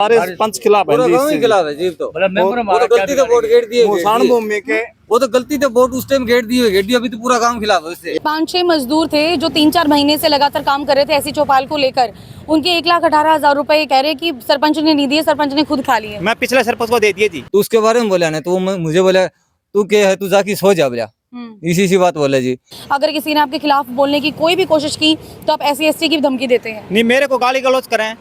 सारे पंच खिलाफ है जी, इससे। खिलाफ है जी। तो वो तो गलती से वोट गेट दिए, मुसान भूमि के वो तो गलती से वोट उस टाइम गेट दिए, अभी तो पूरा काम खिलाफ है इससे। 5-6 मजदूर थे जो 3-4 महीने से लगातार काम कर रहे थे ऐसी चौपाल को लेकर। उनके 1,18,000 रुपए कह रहे कि सरपंच ने नहीं दिए, सरपंच ने खुद खा लिए। मैं पिछले सरपंच को दे दिए जी। तो उसके बारे में बोला ना, तो मुझे बोला तू क्या है, तू जाके सो जा बोला, इसी बात बोला जी। अगर किसी ने आपके खिलाफ बोलने की कोई भी कोशिश की तो आप SC/ST की धमकी देते हैं। नहीं, मेरे को गाली गलौज करें,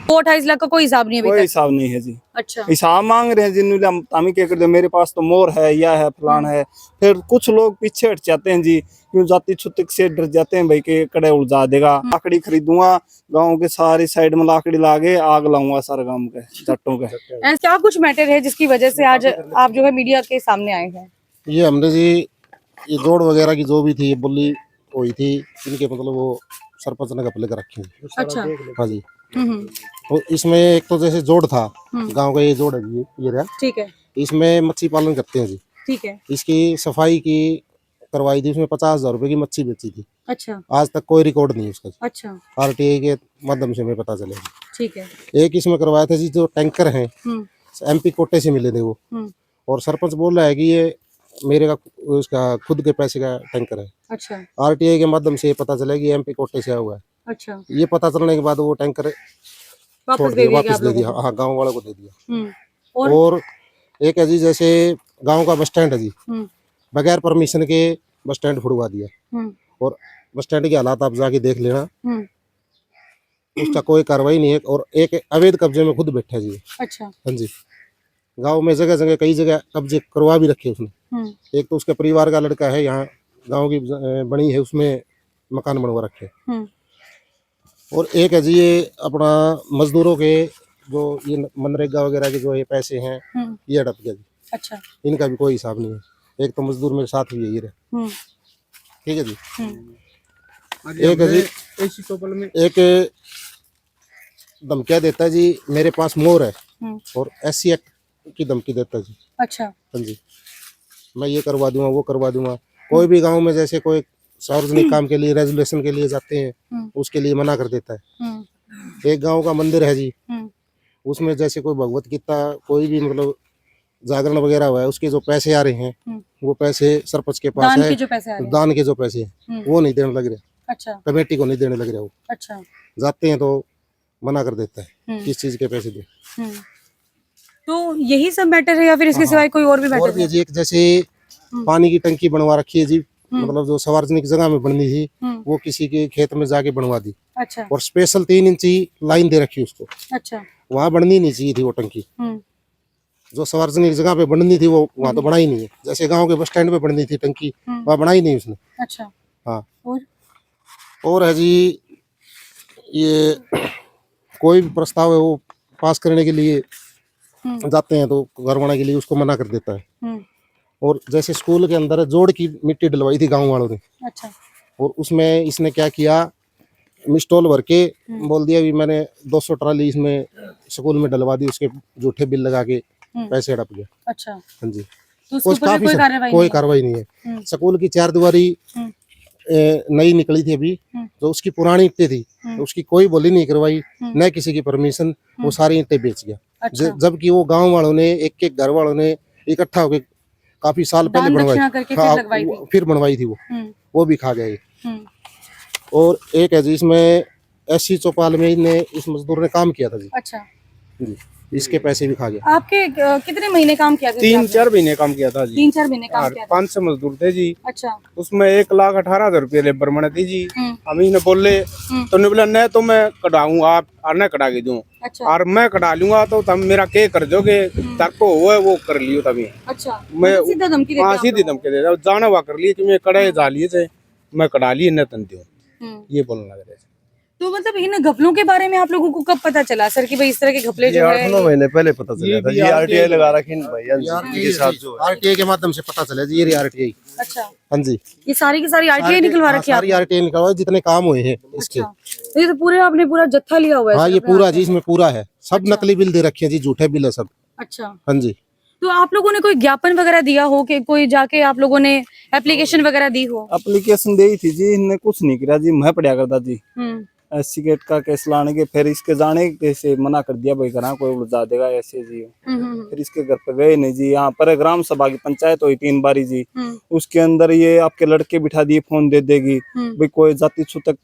2-28 लाख का कोई हिसाब नहीं है कोई अभी तक। हिसाब नहीं है जी। अच्छा, हिसाब मांग रहे हैं जिन्होंने हम क्या कर दे, मेरे पास तो मोर है, या है फलान है। फिर कुछ लोग पीछे हट जाते हैं जी, क्यों जाति छुतिक से डर जाते हैं भाई के कड़े उलझा देगा। लाकड़ी खरीदूंगा, गांव के सारी साइड में लाकड़ी लागे आग लाऊंगा सारे गांव के जट्टों के। ऐसा क्या कुछ मैटर है जिसकी वजह से आज आप जो है मीडिया के सामने आए हैं? ये हमने जी ये जोड़ वगैरह की जो भी थी ये बोली हुई थी, इनके मतलब वो सरपंच ने घपले कर रखी थी। अच्छा। हाँ जी। हम्म, तो इसमें एक तो जैसे जोड़ था, गांव का ये जोड़ है जी, ये रहा। ठीक है, इसमें मच्छी पालन करते हैं जी। ठीक है। इसकी सफाई की करवाई थी, उसमें 50,000 रुपए की मच्छी बेची थी। अच्छा, आज तक कोई रिकॉर्ड नहीं है उसका। अच्छा, RTI के माध्यम से हमें पता चलेगा। ठीक है। एक इसमें करवाया था जी, जो टैंकर हैं MP कोटे से मिले थे वो, और सरपंच बोल रहा है कि ये मेरे का उसका खुद के पैसे का टैंकर है। अच्छा, RTI के माध्यम से ये पता चला कि MP कोटे से आया हुआ है। अच्छा। ये पता चलने के बाद वो टैंकर वापस छोड़ दे दिया, दिया वापस आप दे लोगों दिया। को? हाँ, गांव वालों को दे दिया। और और एक है जी, जैसे गांव का बस स्टैंड है जी, बगैर परमिशन के बस स्टैंड फुड़वा दिया। और बस स्टैंड के हालात आप जाके देख लेना, उसका कोई कार्रवाई नहीं है। और एक अवैध कब्जे में खुद बैठा जी। अच्छा, हाँ जी, गांव में जगह जगह कई जगह कब्जे करवा भी रखे उसने। एक तो उसके परिवार का लड़का है, यहाँ गांव की बनी है, उसमें मकान बनवा रखे। और एक है जी ये अपना मजदूरों के जो ये मनरेगा वगैरह के जो ये पैसे हैं, ये हड़प गया जी। अच्छा, इनका भी कोई हिसाब नहीं है। एक तो मजदूर मेरे साथ भी है, ये रहे। ठीक है जी। एक है जी, एक धमकियाँ देता है जी, मेरे पास मोर है, और SC एक्ट की धमकी देता है जी। अच्छा, हाँ जी, मैं ये करवा दूंगा, वो करवा दूंगा। कोई भी गांव में जैसे कोई सार्वजनिक काम के लिए रेजुलेशन के लिए जाते हैं, उसके लिए मना कर देता है। एक गांव का मंदिर है जी, उसमें जैसे कोई भगवत गीता कोई भी मतलब जागरण वगैरह हुआ है, उसके जो पैसे आ रहे हैं वो पैसे सरपंच के पास दान है। के जो पैसे आ रहे हैं। दान के जो पैसे हैं वो नहीं देने लग रहे, अच्छा, कमेटी को नहीं देने लग रहे। वो अच्छा। जाते हैं तो मना कर देता है किस चीज के पैसे दे। तो यही सब मैटर है या फिर इसके सिवाय कोई और भी और मैटर भी है? जी, एक जैसे पानी की टंकी बनवा रखी है जी, मतलब जो सार्वजनिक जगह में बननी थी वो किसी के खेत में जाके बनवा दी। अच्छा, और स्पेशल 3 इंची लाइन दे रखी उसको, अच्छा। वहां बननी नहीं चाहिए थी वो टंकी। जो सार्वजनिक जगह पे बननी थी वो वहां तो बनाई नहीं है। जैसे गांव के बस स्टैंड पे बननी थी टंकी, वहां बनाई नहीं उसने। अच्छा। हाँ। और है जी, ये कोई भी प्रस्ताव है वो पास करने के लिए जाते हैं तो करवाने के लिए उसको मना कर देता है। और जैसे स्कूल के अंदर जोड़ की मिट्टी डलवाई थी गांव वालों ने, अच्छा, और उसमें इसने क्या किया, मिस्टॉल भर के बोल दिया भी मैंने 200 ट्राली इसमें स्कूल में डलवा दी, उसके झूठे बिल लगा के पैसे हड़प गया। अच्छा। हाँ जी, तो उसके ऊपर भी कोई कार्रवाई नहीं है। स्कूल की 4 दीवारी नई निकली थी अभी, तो उसकी पुरानी ईंटें थी, तो उसकी कोई बोली नहीं करवाई, न किसी की परमिशन, वो सारी ईंटें बेच गया। अच्छा। जबकि वो गांव वालों ने एक घर वालों ने इकट्ठा होकर काफी साल पहले बनवाई, फिर बनवाई थी वो भी खा गए। और एक है जी, इसमें SC चौपाल में इन्हें इस मजदूर ने काम किया था जी। अच्छा जी, इसके पैसे भी खा गया। आपके कितने महीने काम किया था? 3-4 महीने काम किया था जी। 3-4 महीने काम किया था। 5 मजदूर थे जी। अच्छा, उसमें 1,18,000 रुपये लेबर बने थी जी। हम ने बोले तो ने बोला नहीं तो मैं कटाऊँ, आप न कटा के दूँ। अच्छा, और मैं कटा लूंगा तो तुम मेरा क्या कर दोगे, तरको हुआ वो कर लियो तभी। अच्छा। मैं सीधा धमकी देते हैं आप सीधी लोगों धमकी दे रहा जाना हुआ कर लिए कि मैं कड़े जालिए से मैं कटा लिए न तन दूँ, ये बोलने लग रहे थे। तो मतलब इन घपलों के बारे में आप लोगों को कब पता चला सर कि भाई इस तरह के घपले जो है? 8-9 महीने पहले पता चला था जी। RTI लगा रखी के साथ जो RTI के माध्यम से पता चला जी, ये RTI। अच्छा, हाँ जी, ये सारी की सारी RTI निकलवा रखी है सारी RTI निकलवा, जितने काम हुए हैं इसके। अच्छा, ये तो पूरे आपने पूरा जत्था लिया हुआ है? हाँ, ये पूरा जी, इसमें पूरा है, सब नकली बिल दे रखे हैं जी, झूठे बिल है सब। अच्छा, हाँ जी। तो आप लोगों ने कोई ज्ञापन वगैरह दिया हो कि कोई जाके आप लोगों ने एप्लीकेशन वगैरह दी हो? एप्लीकेशन दी थी जी, इनने कुछ नहीं किया जी, मैं पढ़िया करता जी। सिगरेट का केस लाने के, फिर इसके जाने के से मना कर दिया भाई घर कोई उलझा देगा ऐसे जी। फिर इसके घर पे गए नहीं जी। यहाँ पर ग्राम सभा की पंचायत हुई 3 बारी जी। उसके अंदर ये आपके लड़के बिठा दिए, फोन दे देगी भाई कोई जाति छूतक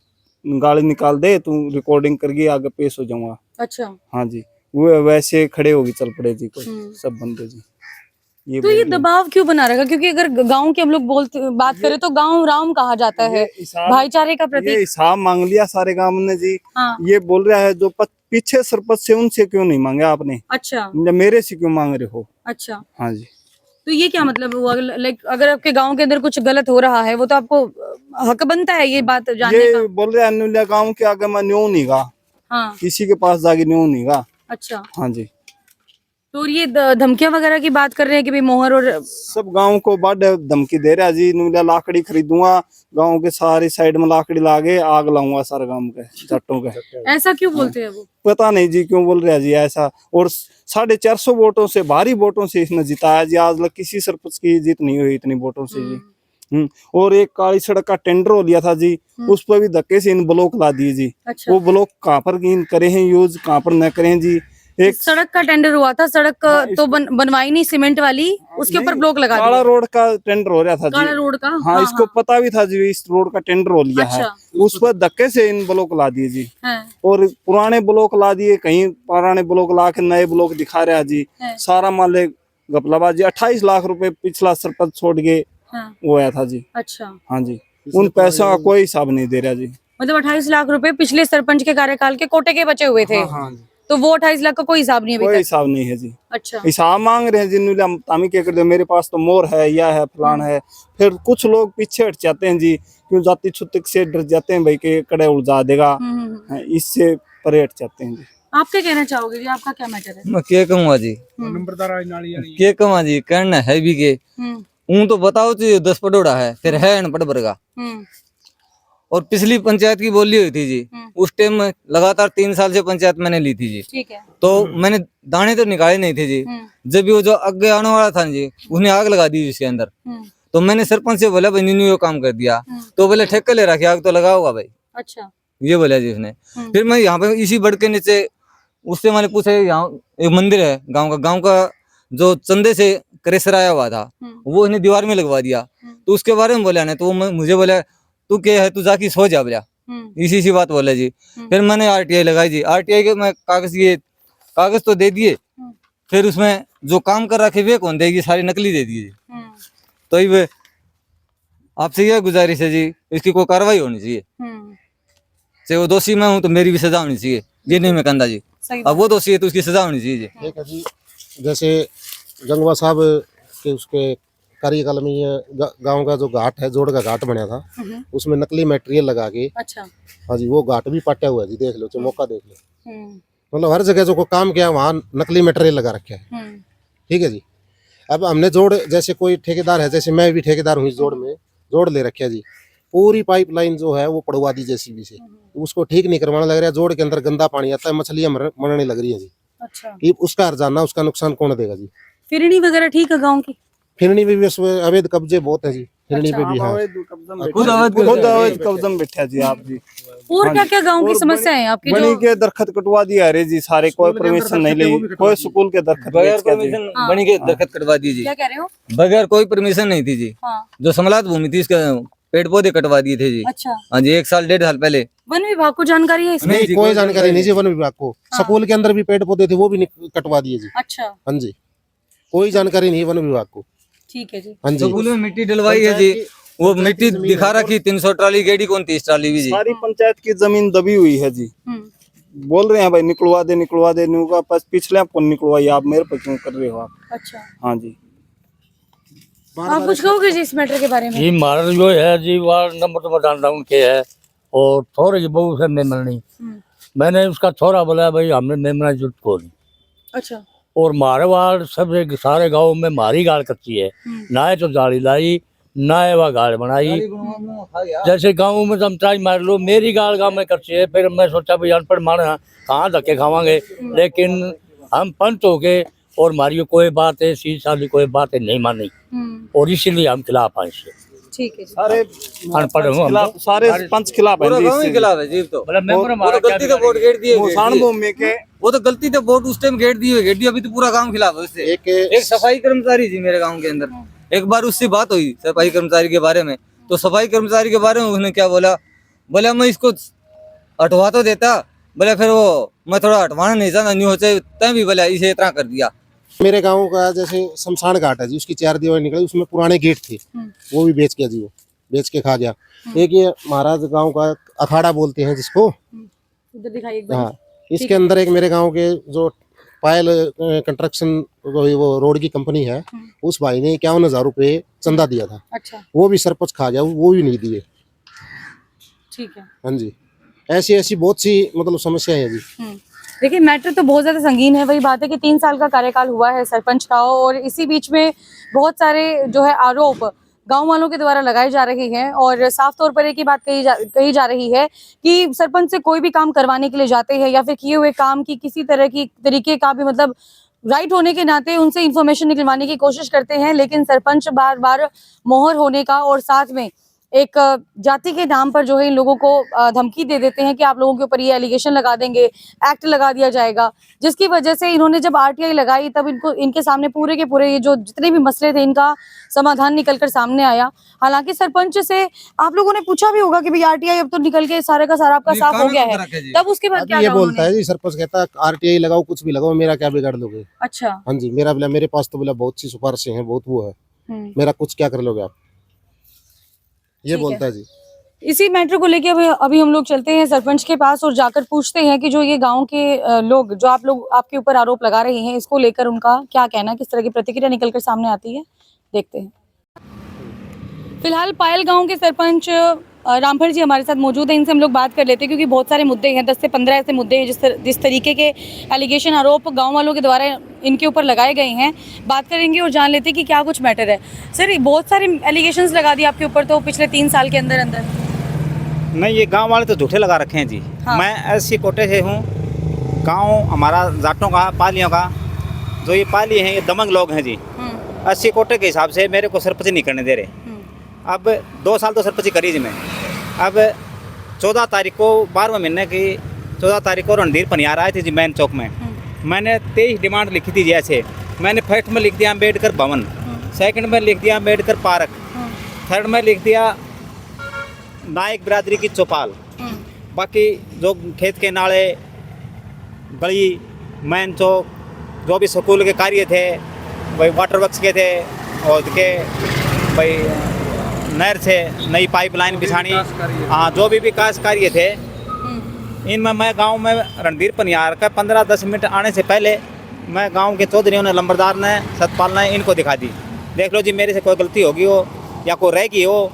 गाली निकाल दे, तू रिकॉर्डिंग करके आगे पेश हो जाऊंगा। अच्छा। हाँ जी, वो वैसे खड़े होगी चल पड़े जी कोई सब बंदे जी। तो ये दबाव क्यों बना रहेगा? क्योंकि अगर गांव के हम लोग बात करें तो गांव राम कहा जाता है, भाईचारे का ये प्रतीक। हिसाब मांग लिया सारे गांव ने जी। हाँ। ये बोल रहा है जो पीछे सरपंच से, उनसे क्यों नहीं मांगे आपने, अच्छा मेरे से क्यों मांग रहे हो? अच्छा। हाँ जी। तो ये क्या मतलब हुआ? लाइक अगर आपके गांव के अंदर कुछ गलत हो रहा है वो तो आपको हक बनता है ये बात जानने ये का। बोल रहे अनुलिया गांव के आगे मैं न्यू नहीं गा, हाँ। किसी के पास जाके न्यू नहीं गा। अच्छा। हाँ जी। तो ये धमकियां वगैरह की बात कर रहे हैं कि भाई मोहर और सब गांव को बड़ धमकी दे रहा जी, नुलिया लाकड़ी खरीदूंगा, गांव के सारी साइड में लाकड़ी लागे आग लाऊंगा सारे गांव के जट्टों के। ऐसा क्यों बोलते हैं वो? पता नहीं जी क्यों बोल रहा जी ऐसा। और 450 वोटों से, भारी वोटों से इसने जिताया जी। आज तक किसी सरपंच की जीत नहीं हुई इतनी वोटों से जी। और एक काली सड़क का टेंडर हो लिया था जी, उस पर भी धक्के से इन ब्लॉक ला दिए जी। अच्छा। वो ब्लॉक कहाँ पर करे हैं यूज, कहाँ पर न करें जी। एक सड़क का टेंडर हुआ था, सड़क तो बनवाई नहीं सीमेंट वाली, उसके ऊपर ब्लॉक लगा काला दिया। रोड का टेंडर हो रहा था काला जी। रोड का। हाँ, इसको पता भी था जी इस रोड का टेंडर हो लिया है। अच्छा। उस पर धक्के से इन ब्लॉक ला दिए जी। है। और पुराने ब्लॉक ला दिए, कहीं पुराने ब्लॉक ला के नए ब्लॉक दिखा रहा जी। सारा माले गपलाबाजी। 28 लाख रुपए पिछला सरपंच छोड़ के वो आया था जी। अच्छा। हाँ जी, उन पैसों का कोई हिसाब नहीं दे रहा जी। मतलब 28 लाख रुपए पिछले सरपंच के कार्यकाल के कोटे के बचे हुए थे। हाँ जी। तो वो 28 लाख का कोई हिसाब नहीं है कोई अभी तक। हिसाब नहीं है जी। अच्छा। हिसाब मांग रहे हैं जिन्होंने तामी क्या कर दे, मेरे पास तो मोर है, या है फलान है। फिर कुछ लोग पीछे हट जाते हैं जी, क्यों जाति छुतक से डर जाते हैं भाई के कड़े उलझा देगा, इससे परे हट जाते हैं जी। आप क्या कहना चाहोगे जी? आपका क्या मैटर है? मैं क्या कहूँगा जी, क्या कहूँगा जी, कहना है भी के तो बताओ जी 10 पडोड़ा है, फिर है अनपढ़ वर्गा। और पिछली पंचायत की बोली हुई थी जी, उस टाइम में लगातार 3 साल से पंचायत मैंने ली थी जी। ठीक है। तो मैंने दाने तो निकाले नहीं थे जी। जब भी वो जो आगे आने वाला था जी, उसने आग लगा दी इसके अंदर। तो मैंने सरपंच से बोला भाई नीनू ये काम कर दिया, तो बोले ठेका ले रखी, आग तो लगाओगा भाई। अच्छा। ये बोला जी उसने। फिर मैं यहाँ पे इसी बड़ के नीचे उससे मैंने पूछा, यहाँ एक मंदिर है गाँव का जो चंदे से करेसराया हुआ था, वो उसने दीवार में लगवा दिया। तो उसके बारे में बोला ना, तो मुझे बोला तू क्या है, तू जाके सो जा बोला, इसी बात बोला जी। फिर मैंने RTI लगाई जी। RTI के मैं कागज तो दे दिए, फिर उसमें जो काम कर रखे वे कौन देगी, सारी नकली दे दिए जी। तो ये आपसे यह गुजारिश है जी, इसकी कोई कार्रवाई होनी चाहिए। चाहे वो दोषी मैं हूँ तो मेरी भी सजा होनी चाहिए, ये नहीं मैं कहता जी। अब वो दोषी है तो उसकी सजा होनी चाहिए जी। एक है जी, जैसे गंगवा साहब के उसके कार्यकाल में ये गांव का जो घाट है, जोड़ का घाट बना था, उसमें नकली मटेरियल लगा के। अच्छा। हाँ जी, वो घाट भी पाटा हुआ है जी, देख लो, तो मौका देख लो। मतलब हर जगह जो कोई काम किया वहाँ नकली मटेरियल लगा रखे है। ठीक है जी। अब हमने जोड़, जैसे कोई ठेकेदार है, जैसे मैं भी ठेकेदार हूँ, इस जोड़ में जोड़ ले रखे है जी। पूरी पाइपलाइन जो है वो पड़वा दी JCB से, उसको ठीक नहीं करवाना लग रहा है। जोड़ के अंदर गंदा पानी आता है, मछलियां मरने लग रही है जी। अच्छा। ये उसका हर्जाना, उसका नुकसान कौन देगा जी? फिरनी वगैरह ठीक है गाँव की? फिरनी में भी अवैध कब्जे बहुत है जी। फिरनी पे भी। हाँ, खुद अवैध कब्जा में बैठा जी आप जी। और क्या क्या गांव की समस्या है आपकी? बनी के दरखत कटवा दिया अरे जी सारे, कोई परमिशन नहीं ली, कोई स्कूल के दरखत बगैर परमिशन बनी के दरखत कटवा दी जी। क्या कह रहे हो? बगैर कोई परमिशन नहीं थी जी। जो समलात भूमि थी इसका पेड़ पौधे कटवा दिए थे जी। अच्छा। हाँ जी, 1 साल 1.5 साल पहले। वन विभाग को जानकारी है इसमें? नहीं, कोई जानकारी नहीं जी वन विभाग को। स्कूल के अंदर भी पेड़ पौधे थे, वो भी कटवा दिए जी। अच्छा। हाँ जी, कोई जानकारी नहीं वन विभाग को। ठीक है जी। हाँ जी, स्कूल में मिट्टी डलवाई है जी, वो मिट्टी दिखा रखी 300 ट्राली गेड़ी कौन 30 ट्राली भी जी। सारी पंचायत की जमीन दबी हुई है जी। बोल रहे हैं भाई निकलवा दे न्यूगा, पिछले आपको निकलवाई, आप मेरे पे क्यों कर रहे हो आप? अच्छा। हाँ जी, आप कुछ कहोगे जी इस मैटर के बारे में? जी हमारा जो है जी वार्ड नंबर तो बतान डाउन के है, और थोड़े की बहू से मेमर नहीं। मैंने उसका थोड़ा बोला भाई हमने मेमना जुट को नहीं। अच्छा। और हमारे वार्ड सबसे सारे गांव में मारी गाड़ कच्ची है, ना है तो जाली लाई, ना है वह गाड़ बनाई। जैसे गाँव में तुम ट्राई मार लो, मेरी गाड़ गाँव में कच्ची है। फिर मैं सोचा भाई अनपढ़ मार कहाँ धक्के खावांगे, लेकिन हम पंच हो गए और हमारी कोई बात है 30 साल की कोई बात है नहीं मानी, और इसीलिए हम खिलाफ आए इससे। ठीक है जी। सारे अनपढ़ हूँ हम खिलाफ, तो। सारे पंच खिलाफ है पूरा जी गांव ही इससे। खिलाफ है जी। तो बोला मेंबर वो हमारा तो गलती से वोट घेर दिए, वो शान भूमि के वो तो गलती से वोट उस टाइम घेर दिए, अभी तो पूरा गांव खिलाफ है उससे। एक एक सफाई कर्मचारी जी मेरे गांव के अंदर, एक बार उससे बात हुई सफाई कर्मचारी के बारे में, तो सफाई कर्मचारी के बारे में उसने क्या बोला, बोला मैं इसको हटवा तो देता, बोले फिर वो मैं थोड़ा हटवाना नहीं चाहता, नहीं होते तब भी बोला इसे इतना कर दिया। मेरे गांव का जैसे शमशान घाट है जी, उसकी 4 दीवार निकली, उसमें पुराने गेट थे, वो भी बेच गया जी, वो बेच के खा गया। एक ये महाराज गांव का अखाड़ा बोलते हैं जिसको, उधर दिखाइए एक बार। हाँ, इसके अंदर एक मेरे गांव के जो पायल कंस्ट्रक्शन वो रोड की कंपनी है, उस भाई ने 51,000 रुपये चंदा दिया था, अच्छा, वो भी सरपंच खा गया, वो भी नहीं दिए। ठीक है। हाँ जी, ऐसी ऐसी बहुत सी मतलब समस्याएं हैं जी। देखिए मैटर तो बहुत ज़्यादा संगीन है। वही बात है कि 3 साल का कार्यकाल हुआ है सरपंच का, और इसी बीच में बहुत सारे जो है आरोप गांव वालों के द्वारा लगाए जा रहे हैं, और साफ तौर पर एक ही बात कही जा रही है कि सरपंच से कोई भी काम करवाने के लिए जाते हैं या फिर किए हुए काम की किसी तरह की तरीके का भी मतलब राइट होने के नाते उनसे इंफॉर्मेशन निकलवाने की कोशिश करते हैं, लेकिन सरपंच बार बार मोहर होने का और साथ में एक जाति के नाम पर जो है इन लोगों को धमकी दे देते हैं कि आप लोगों के ऊपर ये एलिगेशन लगा देंगे, एक्ट लगा दिया जाएगा, जिसकी वजह से इन्होंने जब आरटीआई लगाई तब इनको इनके सामने पूरे के पूरे ये जो जितने भी मसले थे इनका समाधान निकलकर सामने आया। हालांकि सरपंच से आप लोगों ने पूछा भी होगा कि भाई आरटीआई अब तो निकल के सारे का सारा आपका साफ हो गया है, तब उसके बाद क्या ये कहा बोलता उन्होंने? है जी, सरपंच कहता है आरटीआई लगाओ, कुछ भी लगाओ, मेरा क्या बिगाड़ लोगे। अच्छा। हाँ जी, मेरा बोला मेरे पास तो बोला बहुत सी सिफारिशें हैं, बहुत वो है, मेरा कुछ क्या कर लोगे आप, ये ठीक बोलता है जी। इसी मैटर को लेके अभी हम लोग चलते हैं सरपंच के पास और जाकर पूछते हैं कि जो ये गांव के लोग जो आप लोग आपके ऊपर आरोप लगा रहे हैं, इसको लेकर उनका क्या कहना, किस तरह की प्रतिक्रिया निकलकर सामने आती है, देखते हैं। फिलहाल पायल गांव के सरपंच रामफल जी हमारे साथ मौजूद हैं, इनसे हम लोग बात कर लेते हैं क्योंकि बहुत सारे मुद्दे हैं, 10 से 15 ऐसे मुद्दे हैं जिस तरीके के एलिगेशन आरोप गांव वालों के द्वारा इनके ऊपर लगाए गए हैं। बात करेंगे और जान लेते हैं कि क्या कुछ मैटर है। सर बहुत सारे एलिगेशंस लगा दिए आपके ऊपर तो पिछले 3 साल के अंदर अंदर। नहीं, ये गांव वाले तो झूठे लगा रखे हैं जी। हाँ। मैं ऐसी कोटे से हूँ, गांव हमारा जाटों का, पालियों का, जो ये पाली हैं ये दमंग लोग हैं जी। 80 कोटे के हिसाब से मेरे को सरपंच नहीं करने दे रहे। अब 2 साल तो सरपंची करी जी मैं। अब 14 तारीख को 12वें महीने की 14 तारीख को रणधीर पनियार आए थे जी मैन चौक में। मैंने 23 डिमांड लिखी थी जैसे मैंने फर्स्ट में लिख दिया अम्बेडकर भवन, सेकंड में लिख दिया अम्बेडकर पार्क, थर्ड में लिख दिया नायक बिरादरी की चौपाल, बाकी जो खेत के नाले, गली, मैन चौक, जो भी स्कूल के कार्य थे, भाई वाटर वर्क्स के थे, और के भाई नहर से नई पाइपलाइन बिछानी, हाँ जो भी विकास कार्य थे, इनमें मैं गांव में रणधीर पनियार का 15-10 मिनट आने से पहले मैं गांव के चौधरियों ने, लंबरदार ने, सतपाल ने इनको दिखा दी। देख लो जी, मेरे से कोई गलती होगी हो या कोई रह गई हो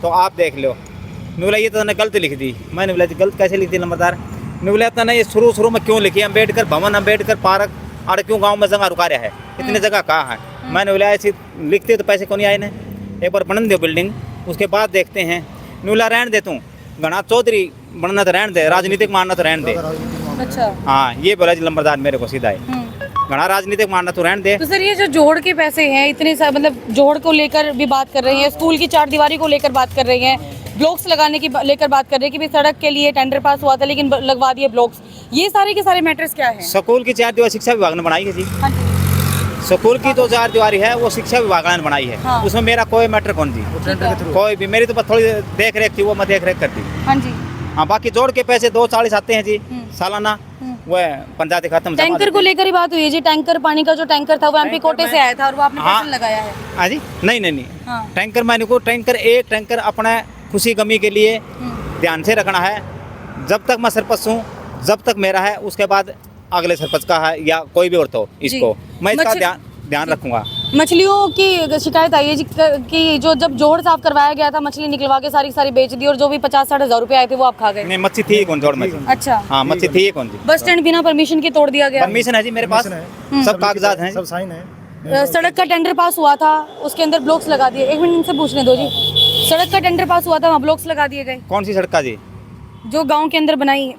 तो आप देख लो। मैं बोला ये तो ने गलत लिख दी। मैंने बोला गलत कैसे लिख दी लंबरदार? मैं बोला इतना नहीं, शुरू में क्यों लिखी अम्बेडकर भवन, अम्बेडकर पार्क, और क्यों गाँव में जगह रुका रहा है, इतनी जगह कहाँ है? मैंने बोला ऐसी लिखते तो पैसे क्यों नहीं आए ने, एक बार बनन दो बिल्डिंग, उसके बाद देखते हैं। मैं बोला रहने दे, तू घना चौधरी बनना तो रहने दे, राजनीतिक मानना तो रहने दे। अच्छा। हाँ, ये बोला जी लंबरदार मेरे को सीधा है, घना राजनीतिक मानना तो रहने दे। तो सर ये जो जोड़ के पैसे हैं इतने सारे, मतलब जोड़ को लेकर भी बात कर रहे हैं, स्कूल की 4 दीवारी को लेकर बात कर रहे हैं, ब्लॉक्स लगाने की लेकर बात कर रहे हैं कि भाई सड़क के लिए टेंडर पास हुआ था लेकिन लगवा दिए ब्लॉक्स, ये सारे के सारे मैटर्स क्या है? स्कूल की 4 दीवारी शिक्षा विभाग ने बनाई है जी। हाँ जी। स्कूल की तो 4 दीवारी है वो शिक्षा विभाग ने बनाई है। हाँ। उसमें मेरा कोई मैटर कौन जी, कोई भी, मेरी तो बस थोड़ी देख रेख थी, वो मैं देख रेख करती। हाँ जी। हाँ, बाकी जोड़ के पैसे 240 आते हैं जी सालाना, वह पंचायती खाते में जमा टैंकर को लेकर ही बात हुई है जी, टैंकर पानी का जो टैंकर था वो एमपी कोटे से आया था और वो आपने हाँ। पैसे लगाया है। हाँ जी, नहीं हाँ। टैंकर मैंने को एक टैंकर अपने खुशी गमी के लिए ध्यान से रखना है। जब तक मैं सरपंच हूँ, जब तक मेरा है, उसके बाद अगले सरपंच का है या कोई भी और तो इसको मैं इसका ध्यान रखूंगा। मछलियों की शिकायत आई है जी कि जो जब जोड़ साफ करवाया गया था, मछली निकलवा के सारी बेच दी और जो भी 50-60 हज़ार रुपए आए थे वो आप खा गए। नहीं, मच्छी थी कौन जोड़ में? अच्छा। हाँ, मच्छी थी कौन जी? बस स्टैंड बिना परमिशन के तोड़ दिया गया। परमिशन है जी मेरे पास, सब कागजात हैं, सब साइन है। सड़क का टेंडर पास हुआ था, उसके अंदर ब्लॉक्स लगा दिए। 1 मिनट इनसे पूछने दो जी, सड़क का टेंडर पास हुआ था, वहाँ ब्लॉक्स लगा दिए गए। कौन सी सड़क का जी? जो गांव के अंदर बनाई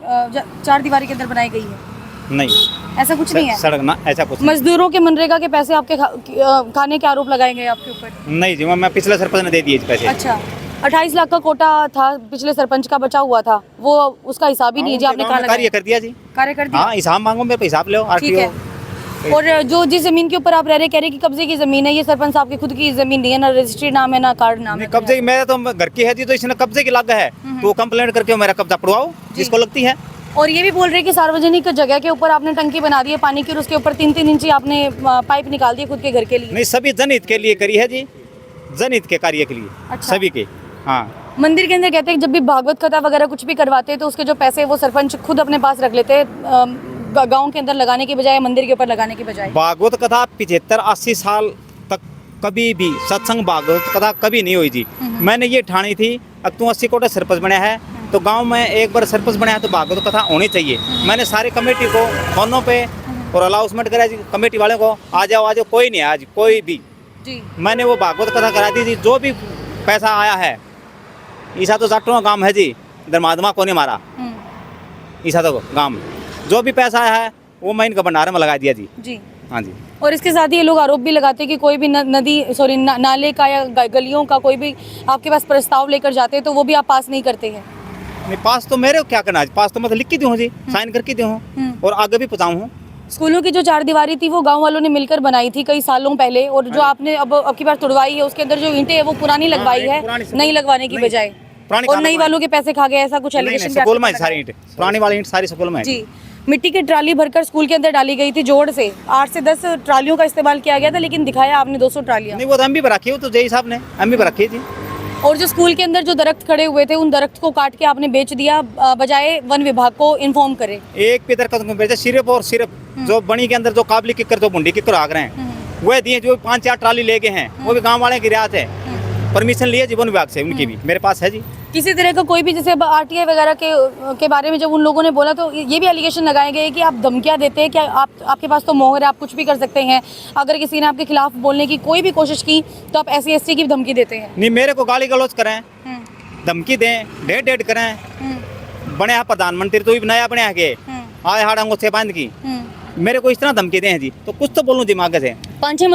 4 दीवारी के अंदर बनाई गई है। नहीं, ऐसा कुछ नहीं है? सड़क ना ऐसा कुछ नहीं। मजदूरों के मनरेगा के पैसे आपके खाने के आरोप लगाए गए आपके ऊपर? नहीं जी, मैं पिछले सरपंच ने दे दिए पैसे। अच्छा, 28 लाख का कोटा था पिछले सरपंच का, बचा हुआ था, वो उसका हिसाब ही नहीं है जी आपने कहा? कार्य कर दिया जी, कार्य कर दिया। हाँ हिसाब मांगो, मेरे हिसाब लो ठीक है। आरटीओ। और जो जिस जमीन के ऊपर आप रह रहे, कह रहे कि कब्जे की जमीन है, ये सरपंच साहब की खुद की जमीन नहीं है, ना रजिस्ट्री नाम है ना कार्ड नाम है। कब्जे की मेरे तो घर की है जी, तो इसने कब्जे की लग है तो कंप्लेंट करके मेरा कब्जा पड़वाओ जिसको लगती है। और ये भी बोल रहे कि सार्वजनिक जगह के ऊपर आपने टंकी बना दी है पानी की और उसके ऊपर 3-3 इंची आपने पाइप निकाल दी खुद के घर के लिए। नहीं, सभी जनहित के लिए करी है जी, जनहित के कार्य के लिए। अच्छा। सभी के। हाँ, मंदिर के अंदर कहते हैं कि जब भी भागवत कथा वगैरह कुछ भी करवाते हैं तो उसके जो पैसे वो सरपंच खुद अपने पास रख लेते हैं, गांव के अंदर लगाने के बजाय, मंदिर के ऊपर लगाने के बजाय। भागवत कथा 75-80 साल तक कभी भी सत्संग भागवत कथा कभी नहीं हुई जी। मैंने ये ठानी थी, अब तू 80 कोटा सरपंच बना है तो गांव में एक बार सरपंच बना है तो भागवत कथा होनी चाहिए। मैंने सारी कमेटी को फोनों पे और अनाउंसमेंट करा जी कमेटी वाले को, आ जाओ, कोई नहीं आज कोई भी जी। मैंने वो भागवत कथा करा दी जी। जो भी पैसा आया है, ईसा तो जाटों का काम है जी, इधर महात्मा को नहीं मारा, ईसा तो गांव में जो भी पैसा आया है वो मैं इनका भंडारे में लगा दिया जी। जी। हाँ जी। और इसके साथ ही ये लोग आरोप भी लगाते हैं कि कोई भी नाले का या गलियों का कोई भी आपके पास प्रस्ताव लेकर जाते हैं तो वो भी आप पास नहीं करते हैं। नहीं, पास तो मेरे को क्या करना है, पास तो मैं तो लिख के दूँ जी, साइन करके दूँ और आगे भी पहुँचाऊँ हूँ। स्कूलों की जो 4 दीवारी थी वो गांव वालों ने मिलकर बनाई थी कई सालों पहले, और जो आपने अब की बार तुड़वाई है उसके अंदर जो ईंटें है वो पुरानी लगवाई है, नई लगवाने की बजाय, और नई वालों के पैसे खा गए, ऐसा कुछ एलिगेशन स्कूल में सारी ईंट, पुरानी वाली ईंट सारी स्कूल में। जी। मिट्टी की ट्राली भरकर स्कूल के अंदर डाली गई थी जोड़ से, 8 से 10 ट्रालियों का इस्तेमाल किया गया था, लेकिन दिखाया आपने 200 ट्रालियां। नहीं, वो तो हम भी रखी हो, तो जय साहब ने हम भी रखी थी। और जो स्कूल के अंदर जो दरख्त खड़े हुए थे उन दरख्त को काट के आपने बेच दिया, बजाय वन विभाग को इन्फॉर्म करे। एक पे दरख्त को बेचा, सिर्फ और सिर्फ जो बनी के अंदर जो काबली किक्कर जो बुंडी किक्कर आग रहे हैं वह दिए, जो 5-4 ट्राली ले गए हैं वो भी गाँव वाले की रियायत है, परमिशन लिए जी वन विभाग से, उनकी भी मेरे पास है जी। किसी तरह का कोई भी, जैसे आरटीआई वगैरह के बारे में जब उन लोगों ने बोला तो ये भी एलिगेशन लगाए गए कि आप धमकियां देते हैं, कि आपके पास तो मोहर है, आप कुछ भी कर सकते हैं, अगर किसी ने आपके खिलाफ बोलने की कोई भी कोशिश की तो आप SC ST की धमकी देते हैं। नहीं, मेरे को गाली गलौज करें, धमकी दें, डेट करें, बने हैं प्रधानमंत्री तो भी नया बने है आए हाड़ अंगूठे बांध की, मेरे को इस तरह धमकी दें जी, तो कुछ तो बोलूं दिमाग से। 5-6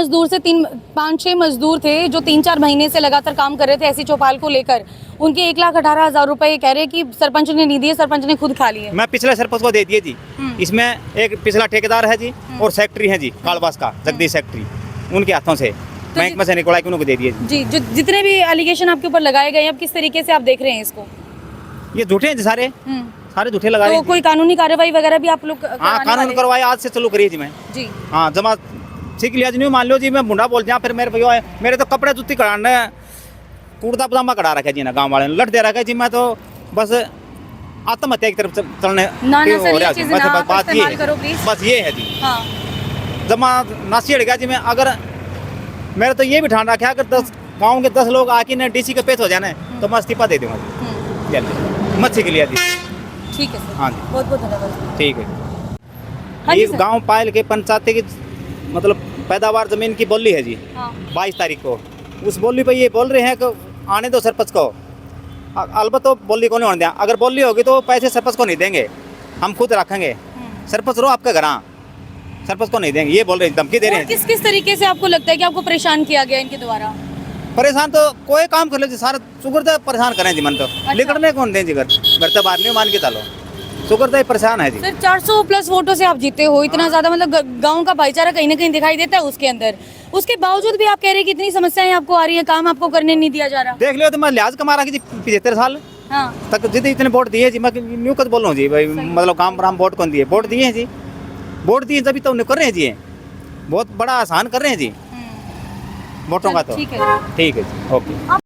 मजदूर थे जो 3-4 महीने से लगातार काम कर रहे थे SC चौपाल को लेकर, उनके 1,18,000 रुपए कह रहे कि सरपंच ने नहीं दिए, सरपंच ने खुद खा लिए। मैं पिछले सरपंच को दे दिए जी। इसमें एक पिछला ठेकेदार है जी और सेक्रेटरी है जी कालबास का, जगदीश सेक्रेटरी, उनके हाथों से बैंक में से निकला के उनको दे दिए जी। जो जितने भी एलिगेशन आपके ऊपर लगाए गए हैं, आप किस तरीके से आप देख रहे हैं इसको? ये झूठे हैं जी, सारे झूठे लगा रहे तो हैं। कोई कानूनी कार्रवाई वगैरह भी आप लोग? हाँ, कानून करवाई आज से चालू करिए जी मैं जी। हाँ, जमा सीख लिया जी। नहीं मान लो जी मैं बुढ़ा बोल जाऊँ, फिर मेरे भैया मेरे तो कपड़े जुत्ती कड़ाने कुर्ता पजामा कड़ा रखा जी ना, गाँव वाले ने लट दे रखा जी। मैं तो बस आत्महत्या की तरफ चलने ना की सर, हो रहा ये जी। चीज़ें ना आप बात ये इस्तेमाल करो है, प्लीज। बस ये है जी। हाँ। जमा नासी हट गया जी। मैं अगर मेरे तो ये भी ठान रखा, अगर 10 गाँव के 10 लोग आके ना DC के पेश हो जाने तो मैं इस्तीफा दे दूंगा जी। जल्दी मत सीख लिया जी। ठीक है सर, हाँ जी, बहुत बहुत धन्यवाद। ठीक है। हाँ जी ये सर। गांव पायल के पंचायत की मतलब पैदावार जमीन की बोली है जी। हाँ। 22 तारीख को उस बोली पे ये बोल रहे हैं कि आने दो सरपंच को। अलबत्त तो बोली को नहीं होने दिया, अगर बोली होगी तो पैसे सरपंच को नहीं देंगे, हम खुद रखेंगे। सरपंच रो आपके घर, सरपंच को नहीं देंगे, ये बोल रहे हैं, धमकी दे रहे और हैं। किस किस तरीके से आपको लगता है कि आपको परेशान किया गया इनके द्वारा? परेशान तो कोई काम कर लो जी, सारा शुगर तो परेशान करें जी। मन तो लिखने कौन दें जी, घर तो बाहर नहीं मान के चलो, शुगर तो परेशान है जी। सर 400+ वोटों से आप जीते हो, इतना ज्यादा मतलब गांव का भाईचारा कहीं ना कहीं दिखाई देता है उसके अंदर, उसके बावजूद भी आप कह रहे हैं कि इतनी समस्याएं आपको आ रही है, काम आपको करने नहीं दिया जा रहा। देख लियो तो मैं लिहाज कमा रखी जी 75 साल हाँ। तक जितने इतने वोट दिए जी। मैं न्यू कद बोलूँ जी भाई, मतलब काम पर हम वोट कौन दिए, वोट दिए हैं जी, वोट दिए तभी तो कर रहे हैं जी, बहुत बड़ा आसान कर रहे हैं जी वोटों का। तो ठीक है ठीक है जी, ओके।